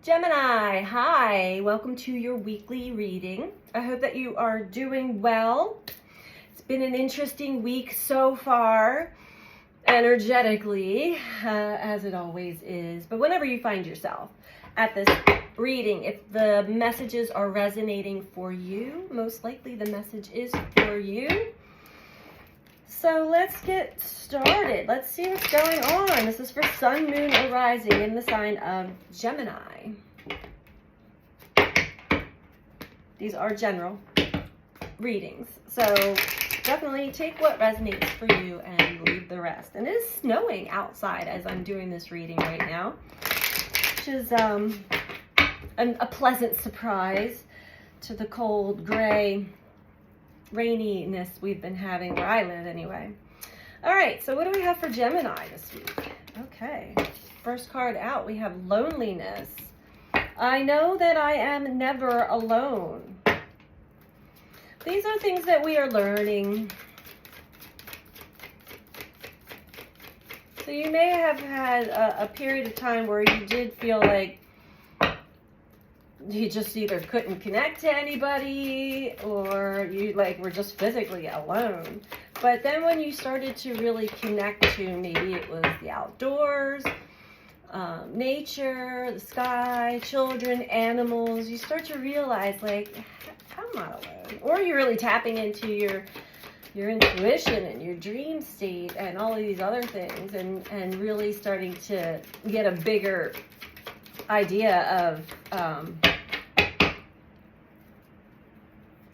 Gemini, hi, welcome to your weekly reading. I hope that you are doing well. It's been an interesting week so far, energetically, as it always is. But whenever you find yourself at this reading, if the messages are resonating for you, most likely the message is for you. So let's get started. Let's see what's going on. This is for Sun, Moon, or Rising in the sign of Gemini. These are general readings. So definitely take what resonates for you and leave the rest. And it is snowing outside as I'm doing this reading right now, which is a pleasant surprise to the cold, gray, raininess we've been having where I live anyway. All right, so what do we have for Gemini this week? Okay, first card out, we have loneliness. I know that I am never alone. These are things that we are learning. So you may have had a period of time where you did feel like you just either couldn't connect to anybody or you were just physically alone. But then when you started to really connect to, maybe it was the outdoors, nature, the sky, children, animals, you start to realize I'm not alone. Or you're really tapping into your intuition and your dream state and all of these other things and really starting to get a bigger idea of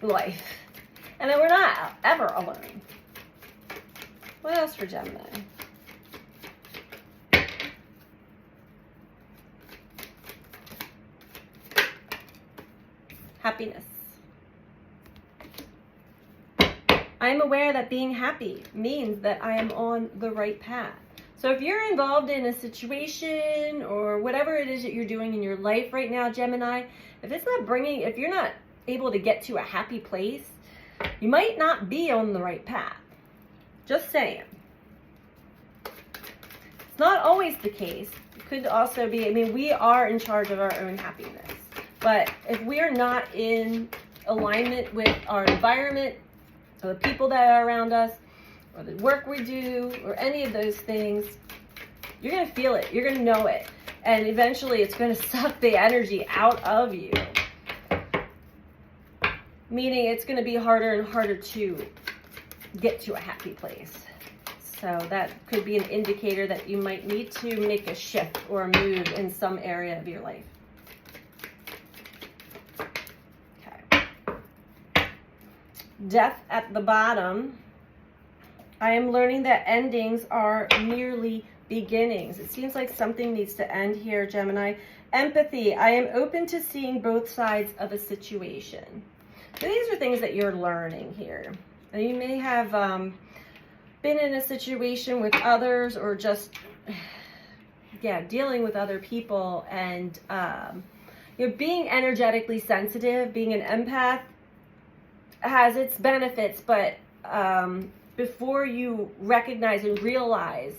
life, and that we're not ever alone. What else for Gemini? Happiness. I am aware that being happy means that I am on the right path. So if you're involved in a situation or whatever it is that you're doing in your life right now, Gemini, if you're not able to get to a happy place, you might not be on the right path. Just saying. It's not always the case. It could also be, we are in charge of our own happiness. But if we're not in alignment with our environment, or the people that are around us, or the work we do, or any of those things, you're going to feel it. You're going to know it. And eventually it's going to suck the energy out of you. Meaning it's going to be harder and harder to get to a happy place. So that could be an indicator that you might need to make a shift or a move in some area of your life. Okay. Death at the bottom. I am learning that endings are merely beginnings. It seems like something needs to end here, Gemini. Empathy. I am open to seeing both sides of a situation. So these are things that you're learning here. And you may have been in a situation with others or just, dealing with other people. And being energetically sensitive, being an empath has its benefits. But before you recognize and realize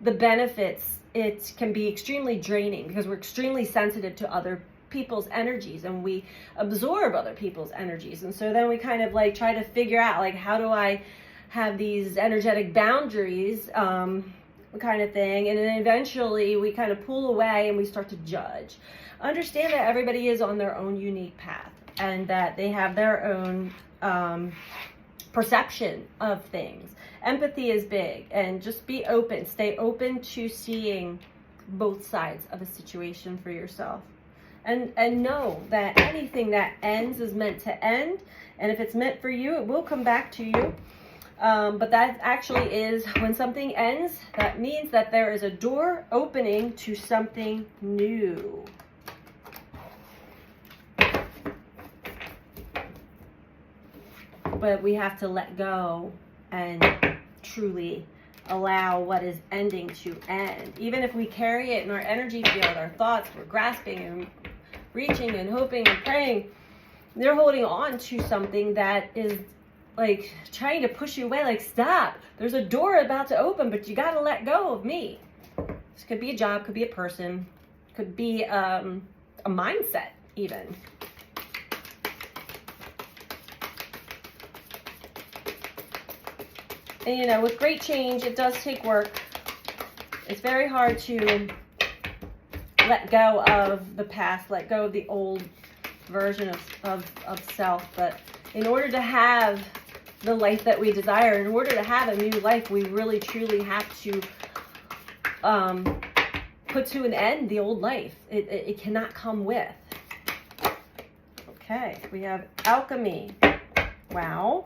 the benefits, it can be extremely draining because we're extremely sensitive to other people's energies and we absorb other people's energies, and so then we kind of try to figure out how do I have these energetic boundaries, kind of thing, and then eventually we kind of pull away and we start to judge. Understand that everybody is on their own unique path and that they have their own perception of things. Empathy is big, and just be open, stay open to seeing both sides of a situation for yourself. And know that anything that ends is meant to end. And if it's meant for you, it will come back to you. But that actually is, when something ends, that means that there is a door opening to something new. But we have to let go and truly allow what is ending to end. Even if we carry it in our energy field, our thoughts, we're grasping and reaching and hoping and praying, they're holding on to something that is trying to push you away. Stop, there's a door about to open, but you got to let go of me. This could be a job, could be a person, could be a a mindset even. And you know, with great change, it does take work. It's very hard to let go of the past, let go of the old version of self. But in order to have the life that we desire, in order to have a new life, we really truly have to put to an end the old life. It cannot come with. Okay, we have alchemy. Wow.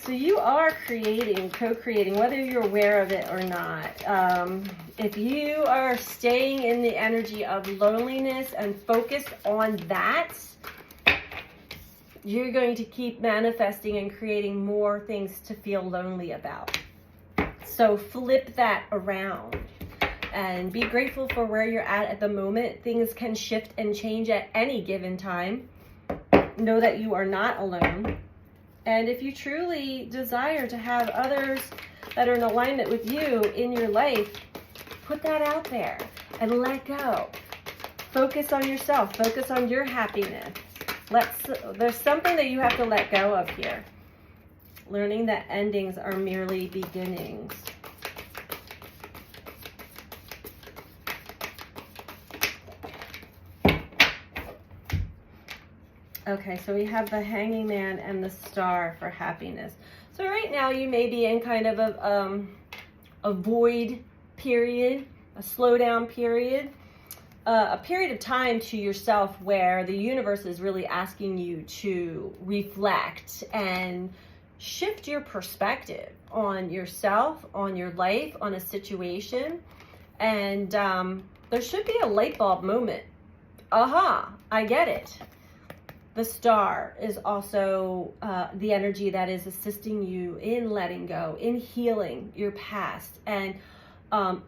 So you are creating, co-creating, whether you're aware of it or not. If you are staying in the energy of loneliness and focused on that, you're going to keep manifesting and creating more things to feel lonely about. So flip that around and be grateful for where you're at the moment. Things can shift and change at any given time. Know that you are not alone. And if you truly desire to have others that are in alignment with you in your life, put that out there and let go. Focus on yourself. Focus on your happiness. There's something that you have to let go of here. Learning that endings are merely beginnings. Okay, so we have the Hanging Man and the Star for happiness. So right now you may be in kind of a void period, a slowdown period, a period of time to yourself where the universe is really asking you to reflect and shift your perspective on yourself, on your life, on a situation. And there should be a light bulb moment. Aha, I get it. The Star is also the energy that is assisting you in letting go, in healing your past, and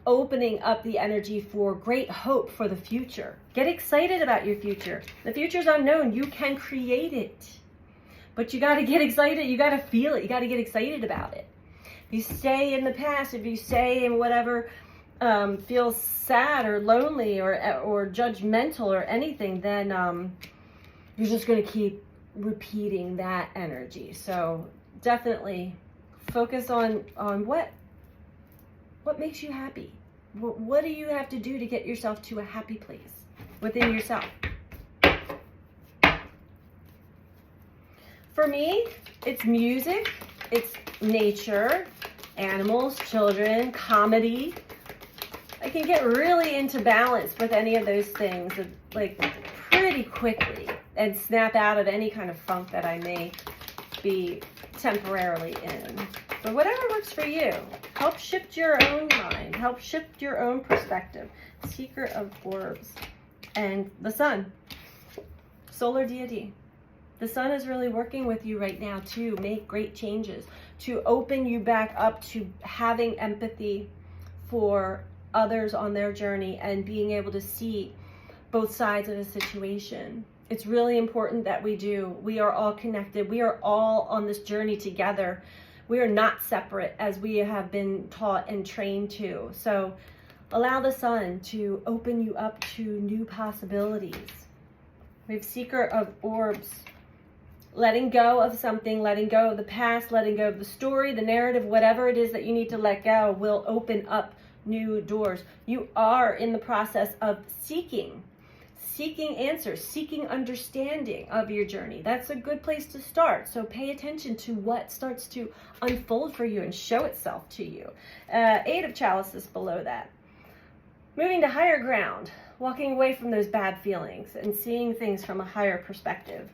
opening up the energy for great hope for the future. Get excited about your future. The future's unknown. You can create it. But you got to get excited. You got to feel it. You got to get excited about it. If you stay in the past, if you stay in whatever feels sad or lonely or judgmental or anything, then you're just going to keep repeating that energy. So definitely focus on what makes you happy. What do you have to do to get yourself to a happy place within yourself? For me, it's music, it's nature, animals, children, comedy. I can get really into balance with any of those things, like pretty quickly, and snap out of any kind of funk that I may be temporarily in. But whatever works for you, help shift your own mind, help shift your own perspective. Seeker of Orbs and the Sun, solar deity. The Sun is really working with you right now to make great changes, to open you back up to having empathy for others on their journey and being able to see both sides of a situation. It's really important that we do. We are all connected. We are all on this journey together. We are not separate as we have been taught and trained to. So allow the Sun to open you up to new possibilities. We have Seeker of Orbs. Letting go of something, letting go of the past, letting go of the story, the narrative, whatever it is that you need to let go will open up new doors. You are in the process of seeking answers, seeking understanding of your journey. That's a good place to start. So pay attention to what starts to unfold for you and show itself to you. Eight of Chalices below that. Moving to higher ground, walking away from those bad feelings and seeing things from a higher perspective.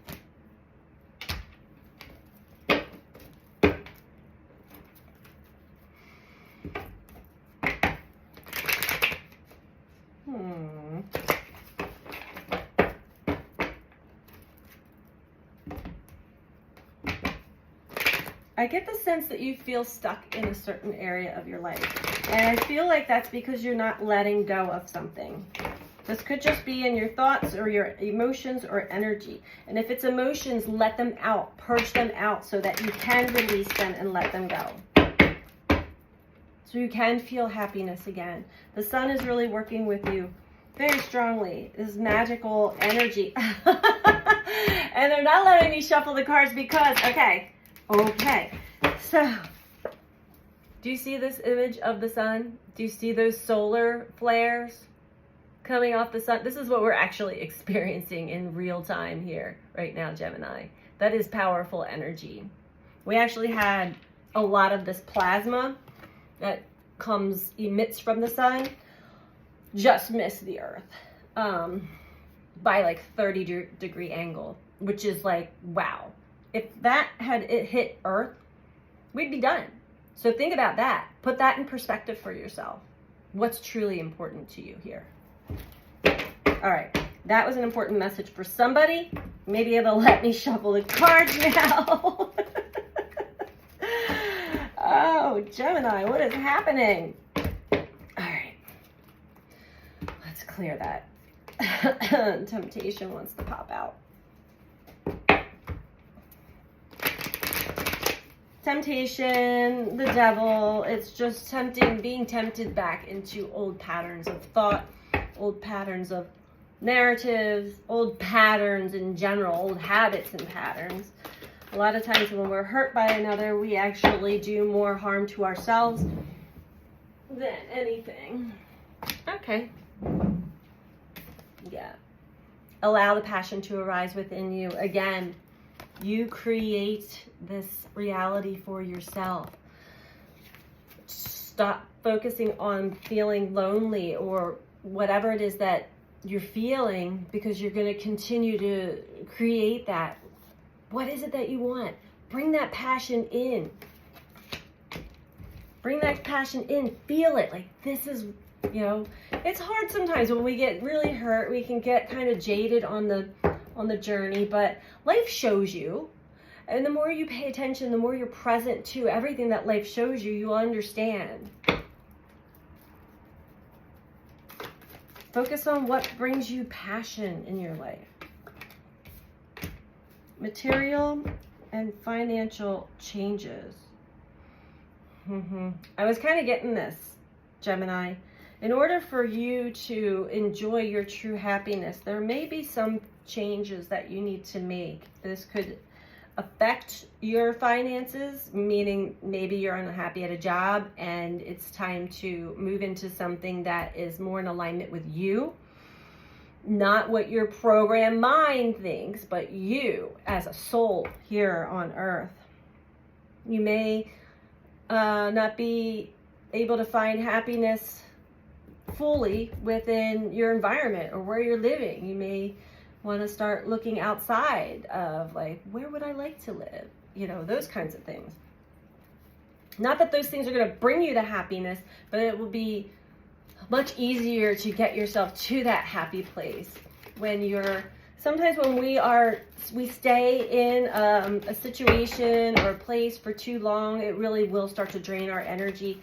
I get the sense that you feel stuck in a certain area of your life. And I feel like that's because you're not letting go of something. This could just be in your thoughts or your emotions or energy. And if it's emotions, let them out, purge them out so that you can release them and let them go. So you can feel happiness again. The Sun is really working with you very strongly. This magical energy. And they're not letting me shuffle the cards because, okay. So, do you see this image of the sun? Do you see those solar flares coming off the sun? This is what we're actually experiencing in real time here right now, Gemini. That is powerful energy. We actually had a lot of this plasma that emits from the sun just missed the earth by like 30-degree angle, which is like, wow. If that had hit earth, we'd be done. So think about that. Put that in perspective for yourself. What's truly important to you here? All right, that was an important message for somebody. Maybe it'll let me shuffle the cards now. Oh, Gemini, what is happening? All right, let's clear that. Temptation wants to pop out. Temptation, the devil, it's just being tempted back into old patterns of thought, old patterns of narratives, old patterns in general, old habits and patterns. A lot of times when we're hurt by another, we actually do more harm to ourselves than anything. Okay. Yeah. Allow the passion to arise within you. Again, you create this reality for yourself. Stop focusing on feeling lonely or whatever it is that you're feeling, because you're going to continue to create that. What is it that you want? Bring that passion in. Bring that passion in. Feel it. Like, this is, you know, it's hard sometimes when we get really hurt. We can get kind of jaded on the journey, but life shows you. And the more you pay attention, the more you're present to everything that life shows you, you'll understand. Focus on what brings you passion in your life. Material and financial changes. I was kind of getting this, Gemini. In order for you to enjoy your true happiness, there may be some changes that you need to make. This could affect your finances, meaning maybe you're unhappy at a job and it's time to move into something that is more in alignment with you. Not what your programmed mind thinks, but you as a soul here on earth. You may not be able to find happiness fully within your environment or where you're living. You may want to start looking outside of, like, where would I like to live? You know, those kinds of things. Not that those things are going to bring you to happiness, but it will be much easier to get yourself to that happy place when you're, sometimes when we stay in a situation or a place for too long, it really will start to drain our energy.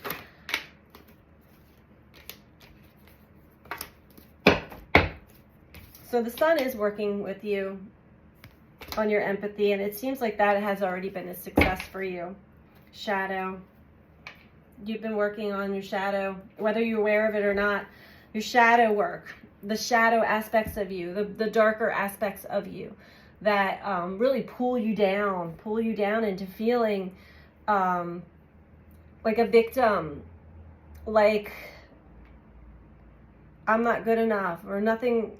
So the sun is working with you on your empathy, and it seems like that has already been a success for you. Shadow. You've been working on your shadow, whether you're aware of it or not. Your shadow work, the shadow aspects of you, the darker aspects of you that really pull you down into feeling like a victim, like I'm not good enough, or nothing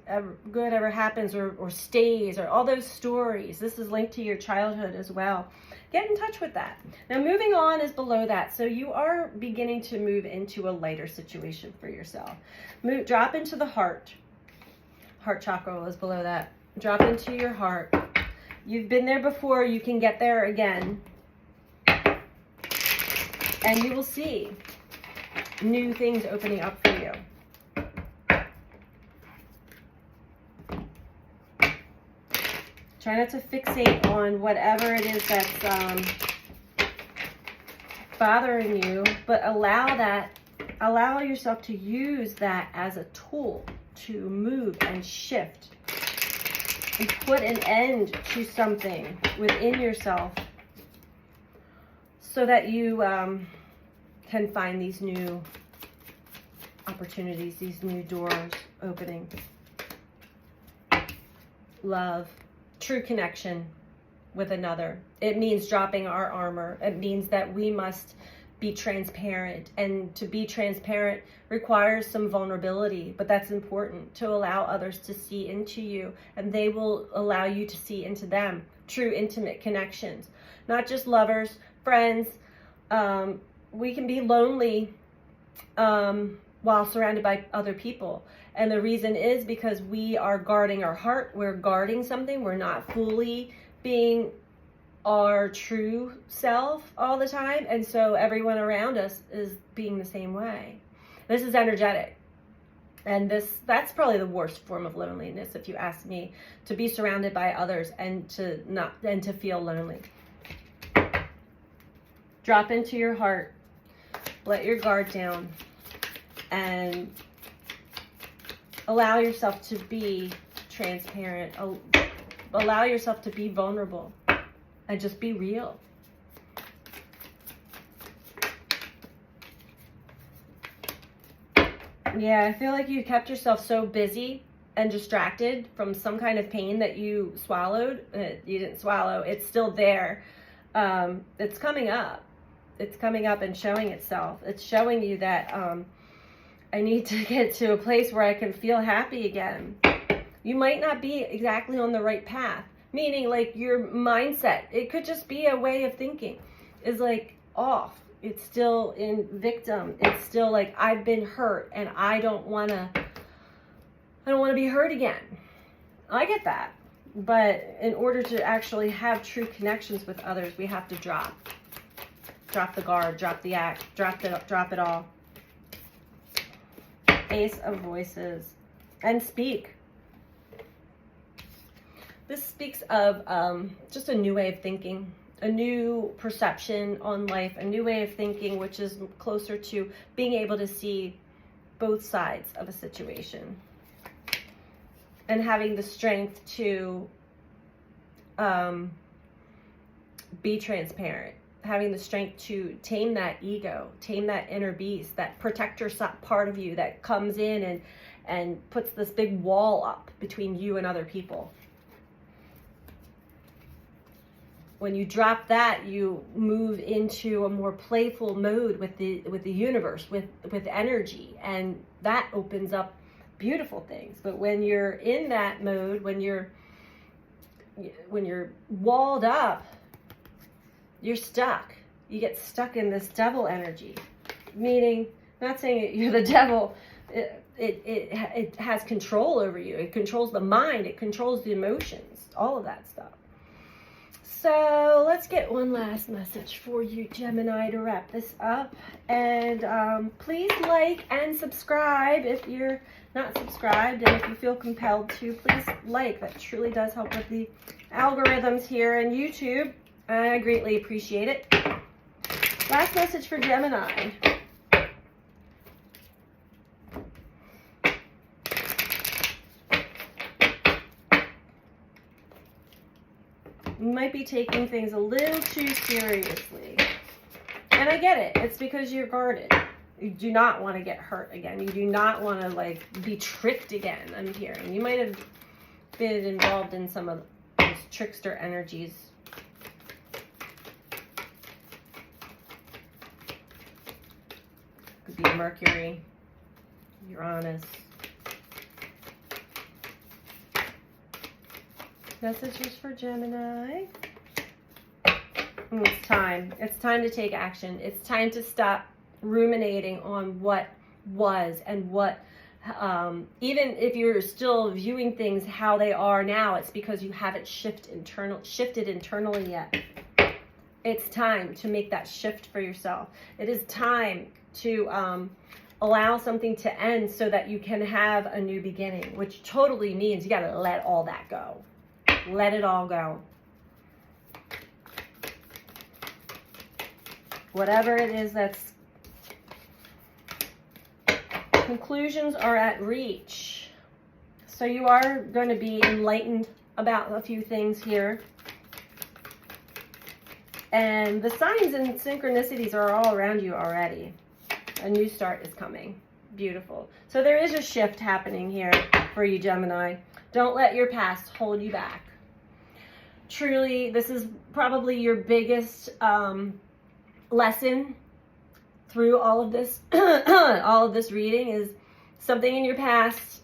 good ever happens or stays, or all those stories. This is linked to your childhood as well. Get in touch with that. Now, moving on is below that. So you are beginning to move into a lighter situation for yourself. Drop into the heart. Heart chakra is below that. Drop into your heart. You've been there before. You can get there again. And you will see new things opening up for you. Try not to fixate on whatever it is that's bothering you, but allow yourself to use that as a tool to move and shift and put an end to something within yourself so that you can find these new opportunities, these new doors opening. Love, true connection with another. It means dropping our armor. It means that we must be transparent, and to be transparent requires some vulnerability, but that's important to allow others to see into you, and they will allow you to see into them. True intimate connections, not just lovers, friends. We can be lonely while surrounded by other people, and the reason is because we are guarding our heart. We're guarding something. We're not fully being our true self all the time, and so everyone around us is being the same way. This is energetic, and that's probably the worst form of loneliness, if you ask me, to be surrounded by others and to feel lonely. Drop into your heart, let your guard down, and allow yourself to be transparent. Allow yourself to be vulnerable. And just be real. Yeah, I feel like you kept yourself so busy and distracted from some kind of pain that you swallowed. You didn't swallow. It's still there. It's coming up. It's coming up and showing itself. It's showing you that I need to get to a place where I can feel happy again. You might not be exactly on the right path. Meaning, like, your mindset, it could just be a way of thinking, is like off. It's still in victim. It's still like, I've been hurt and I don't want to be hurt again. I get that. But in order to actually have true connections with others, we have to drop the guard, drop the act, drop it all. Ace of Voices, and speak. This speaks of just a new way of thinking, a new perception on life, a new way of thinking, which is closer to being able to see both sides of a situation and having the strength to be transparent, having the strength to tame that ego, tame that inner beast, that protector part of you that comes in and puts this big wall up between you and other people. When you drop that, you move into a more playful mode with the universe, with energy, and that opens up beautiful things. But when you're in that mode, when you're walled up, you're stuck. You get stuck in this devil energy. Meaning, not saying you're the devil. It has control over you. It controls the mind. It controls the emotions. All of that stuff. So let's get one last message for you, Gemini, to wrap this up. And please like and subscribe if you're not subscribed. And if you feel compelled to, please like. That truly does help with the algorithms here in YouTube. I greatly appreciate it. Last message for Gemini. You might be taking things a little too seriously. And I get it. It's because you're guarded. You do not want to get hurt again. You do not want to, like, be tricked again, I'm hearing. You might have been involved in some of those trickster energies. Could be Mercury, Uranus. Messages for Gemini. It's time. It's time to take action. It's time to stop ruminating on what was and what, even if you're still viewing things how they are now, it's because you haven't shifted internally yet. It's time to make that shift for yourself. It is time to allow something to end so that you can have a new beginning, which totally means you got to let all that go. Let it all go. Whatever it is that's... Conclusions are at reach. So you are going to be enlightened about a few things here. And the signs and synchronicities are all around you already. A new start is coming. Beautiful. So there is a shift happening here for you, Gemini. Don't let your past hold you back. Truly, this is probably your biggest lesson through all of this, all of this reading, is something in your past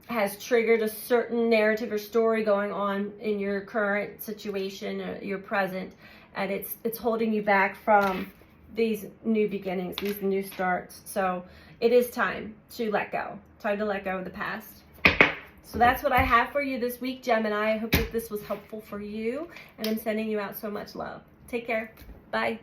has triggered a certain narrative or story going on in your current situation, or your present, and it's holding you back from these new beginnings, these new starts. So it is time to let go. Time to let go of the past. So that's what I have for you this week, Gemini. I hope that this was helpful for you, and I'm sending you out so much love. Take care. Bye.